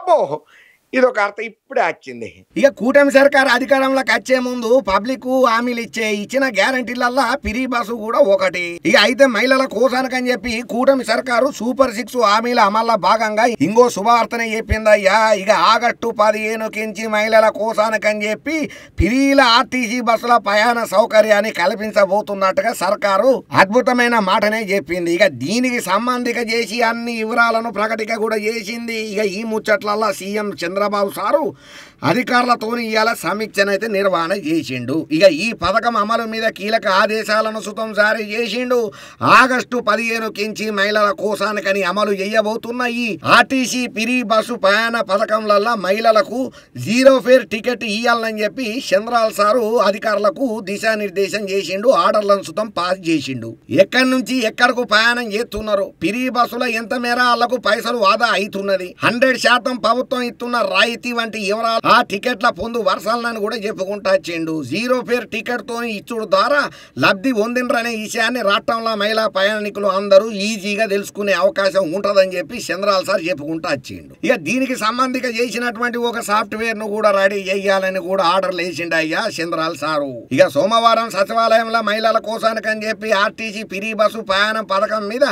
అబ్బో ఇదొక అర్థం ఇప్పుడే వచ్చింది. ఇక కూటమి సర్కార్ అధికారంలోకి వచ్చే ముందు పబ్లిక్ హామీలు ఇచ్చిన గ్యారంటీలల్లా పిరి బస్సు కూడా ఒకటి. ఇక అయితే మహిళల కోసానికని చెప్పి కూటమి సర్కారు సూపర్ 6 హామీల అమల్లో భాగంగా ఇంకో శుభవార్తనే చెప్పిందయ్యా. ఇక ఆగస్టు 15 మహిళల కోసానికని చెప్పి పిరీల ఆర్టీసీ బస్సుల ప్రయాణ సౌకర్యాన్ని కల్పించబోతున్నట్టుగా సర్కారు అద్భుతమైన మాటనే చెప్పింది. ఇక దీనికి సంబంధిక చేసి అన్ని వివరాలను ప్రకటిక కూడా చేసింది. ఇక ఈ ముచ్చట్లల్లా సీఎం చంద్రబాబు సారు అధికారులతో ఇవాళ సమీక్షనైతే నిర్వహణ చేసిండు. ఇక ఈ పథకం అమలు మీద కీలక ఆదేశాలను సుతం జారీ చేసిండు. ఆగస్టు 15 మహిళల కోసానికని అమలు చేయబోతున్న ఈ ఆర్టీసీ పిరి బస్సు ప్రయాణ పథకంలల్లా మహిళలకు 0 ఫేర్ టికెట్ ఇవ్వాలని చెప్పి చంద్రాల సారు అధికారులకు దిశానిర్దేశం చేసిండు. ఆర్డర్లను సుతం పాస్ చేసిండు. ఎక్కడి నుంచి ఎక్కడకు ప్రయాణం చేస్తున్నారు, పిరి బస్సులో ఎంత మేర వాళ్లకు పైసలు వాదా అవుతున్నది, 100% ప్రభుత్వం ఇస్తున్న రాయితీ వంటి వివరాలు ఆ టికెట్ల పొందు వర్షాలను కూడా చెప్పుకుంటా వచ్చిండు. 0 ఫేర్ టికెట్ తో ఇచ్చుడు ద్వారా లబ్ధి పొందిండ్రనే విషయాన్ని రాష్ట్రంలో మహిళా ప్రయాణికులు అందరూ ఈజీగా తెలుసుకునే అవకాశం ఉంటదని చెప్పి చంద్రాల సార్ చెప్పుకుంటా వచ్చిండు. ఇక దీనికి సంబంధిక చేసినటువంటి ఒక సాఫ్ట్వేర్ ను కూడా రెడీ చేయాలని కూడా ఆర్డర్లు వేసిండు అయ్యా చంద్రాల సారు. ఇక సోమవారం సచివాలయంలో మహిళల కోసానికని చెప్పి ఆర్టీసీ పిరి బస్సు ప్రయాణం పథకం మీద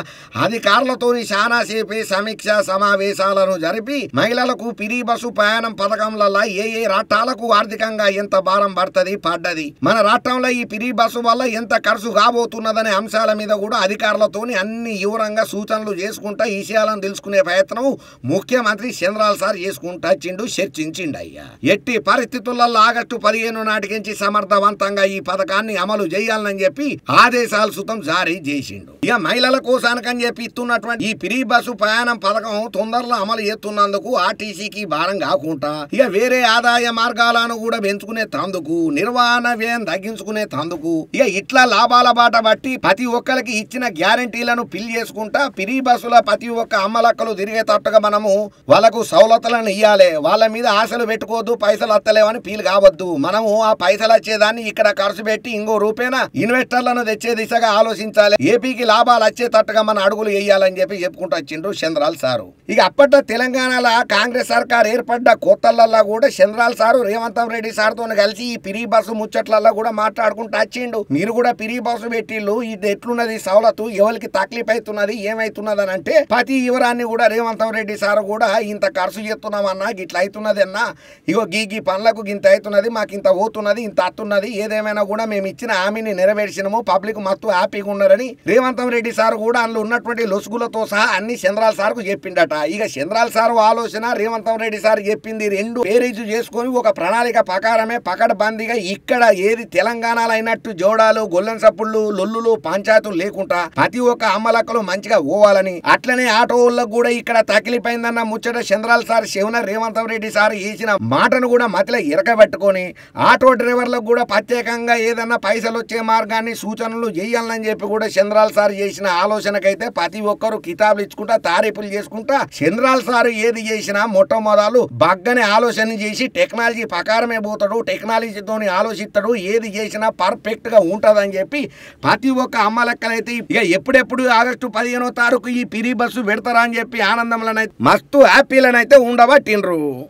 అధికారులతో చాలాసేపు సమీక్ష సమావేశాలను జరిపి మహిళలకు పిరి బస్సు ప్రయాణం పథకంలో ఏ రాష్ట్రాలకు ఆర్థికంగా ఎంత భారం పడ్డది, మన రాష్ట్రంలో ఈ పిరి బస్సు వల్ల ఎంత ఖర్చు కాబోతున్నదనే అంశాల మీద కూడా అధికారులతోని అన్ని వివరంగా సూచనలు చేసుకుంటా ఈ విషయాలను తెలుసుకునే ప్రయత్నం ముఖ్యమంత్రి చంద్రాల సార్ చేసుకుంటా చర్చించిండు అయ్యా. ఎట్టి పరిస్థితులలో ఆగస్టు 15 నాటికించి సమర్థవంతంగా ఈ పథకాన్ని అమలు చేయాలని చెప్పి ఆదేశాలు సుతం జారీ చేసిండు. ఇక మహిళల కోసానికని చెప్పి ఇస్తున్నటువంటి ఈ పిరి బస్సు ప్రయాణం పథకం తొందరలో అమలు చేస్తున్నందుకు ఆర్టీసీకి భారం కాకుండా ఇక వేరే ఆదాయ మార్గాలను కూడా పెంచుకునే తందుకు, నిర్వహణ వ్యయం తగ్గించుకునే తందుకు ఇక ఇట్లా లాభాల బాట బట్టి ప్రతి ఒక్కరికి ఇచ్చిన గ్యారంటీలను ఫిల్ చేసుకుంటా పిరి బస్సుల ప్రతి ఒక్క అమ్మలక్కలు తిరిగేటట్టుగా మనము వాళ్ళకు సౌలతులను ఇవ్వాలి. వాళ్ళ మీద ఆశలు పెట్టుకోవద్దు, పైసలు వస్తలేవని ఫీల్ కావద్దు. మనము ఆ పైసలు వచ్చేదాన్ని ఇక్కడ ఖర్చు పెట్టి ఇంకో రూపేణ ఇన్వెస్టర్లను తెచ్చే దిశగా ఆలోచించాలి. ఏపీకి లాభాలు వచ్చేటట్టుగా మన అడుగులు వేయాలని చెప్పి చెప్పుకుంటూ వచ్చిండ్రు చంద్రాల సారు. ఇక అప్పట్లో తెలంగాణలో కాంగ్రెస్ సర్కార్ ఏర్పడ్డ కొత్తలల్లా కూడా చంద్రాల సారు రేవంత్ రెడ్డి సార్తో కలిసి ఈ పిరి బస్సు ముచ్చట్లల్లో కూడా మాట్లాడుకుంటూ వచ్చిండు. మీరు కూడా పిరి బస్సు పెట్టిళ్ళు, ఇది ఎట్లున్నది సవలతు, ఎవరికి తక్లీఫ్ అవుతున్నది, ఏమైతున్నది అని అంటే ప్రతి వివరాన్ని కూడా రేవంత్ రెడ్డి సార్ కూడా ఇంత ఖర్చు చేస్తున్నామన్నా, గిట్ల అవుతున్నది అన్నా, ఇగో గీ పనులకు గింత అవుతున్నది, మాకు ఇంత పోతున్నది, ఇంత అత్తున్నది, ఏదేమైనా కూడా మేము ఇచ్చిన హామీని నెరవేర్చినము, పబ్లిక్ మత్తు హ్యాపీగా ఉన్నారని రేవంత్ రెడ్డి సార్ కూడా అందులో ఉన్నటువంటి లొసుగులతో సహా అన్ని చంద్రాల సార్కు చెప్పిండట. ఇక చంద్రాల సార్ ఆలోచన రేవంత్ రెడ్డి సార్ చెప్పింది రెండు పేరేజు చేసుకొని ఒక ప్రణాళిక ప్రకారమే పకడ్బందీగా ఇక్కడ ఏది తెలంగాణలో అయినట్టు జోడాలు, గొల్లెం సప్పుళ్ళు, లొల్లులు, పంచాయతీలు లేకుండా ప్రతి ఒక్క అమ్మలక్కలు మంచిగా పోవాలని, అట్లనే ఆటోలకు కూడా ఇక్కడ తకిలిపోయిందన్న ముచ్చట చంద్రాల సార్ శివన రేవంత్ రెడ్డి సార్ వేసిన మాటను కూడా మతిలో ఇరకబెట్టుకొని ఆటో డ్రైవర్లకు కూడా ప్రత్యేకంగా ఏదన్నా పైసలు వచ్చే మార్గాన్ని సూచనలు చేయాలని చెప్పి కూడా చంద్రాల సార్ చేసిన ఆలోచనకైతే ప్రతి ఒక్కరు కితాబులు ఇచ్చుకుంటా తారీఫులు చేసుకుంటా చంద్రాల సార్ ఏది చేసినా మొట్టమొదలు బగ్గనే ఆలోచన చేసి టెక్నాలజీ ప్రకారమే పోతాడు, టెక్నాలజీతో ఆలోచిస్తాడు, ఏది చేసినా పర్ఫెక్ట్ గా ఉంటదని చెప్పి ప్రతి ఒక్క అమ్మలెక్కలైతే ఇక ఎప్పుడెప్పుడు ఆగస్టు 15వ తారీఖు ఈ పిరి బస్సు పెడతారా అని చెప్పి ఆనందంలోనైతే మస్తు హ్యాపీలనైతే ఉండబట్టిండ్రు.